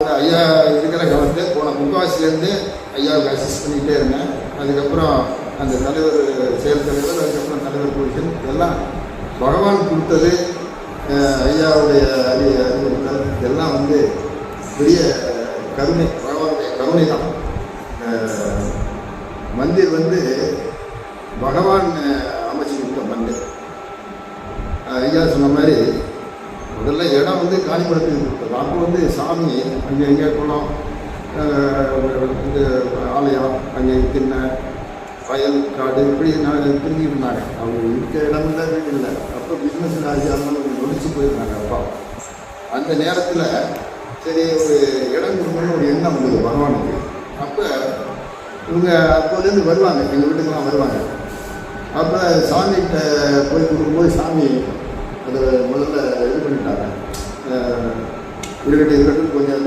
அப்புறம் ஐயா இருக்கிற காலத்தில் போன முக்காவாசிலேருந்து ஐயாவுக்கு அசிஸ்ட் பண்ணிக்கிட்டே இருந்தேன். அதுக்கப்புறம் அந்த தலைவர் செயல் தலைவர், அதுக்கப்புறம் தலைவர் பொசிஷன் இதெல்லாம் பகவான் கொடுத்தது. ஐயாவுடைய அறிவுறுத்தல் இதெல்லாம் வந்து பெரிய கருணை, பகவானுடைய கருணை தான். மந்திர் வந்து பகவான் அமைச்சு கொடுத்த மந்திர். ஐயா சொன்ன மாதிரி முதல்ல இடம் வந்து காணிமடத்துக்கு கொடுத்தது. அப்போ வந்து சாமி அங்கே எங்கே குளம், இது ஆலயம், அங்கே தின்ன வயல் காடு இப்படி நாங்கள் பிரிஞ்சுட்டு இருந்தாங்க. அவங்க இருக்க இடமில்ல, வீடு இல்லை. அப்போ பிஸ்னஸ் ராஜி அதெல்லாம் நொடிச்சு போயிருந்தாங்க அப்பா. அந்த நேரத்தில் சரி ஒரு இடம் கொடுக்கணும்னு ஒரு எண்ணம் வந்தது பகவானுக்கு. அப்போ இவங்க அப்போலேருந்து வருவாங்க, எங்கள் வீட்டுக்கெல்லாம் வருவாங்க. அப்போ சாமிகிட்ட போய் கொடுக்கும்போது சாமி அதை முதல்ல இது பண்ணிட்டாங்க. இருக்கட்டும் கொஞ்சம்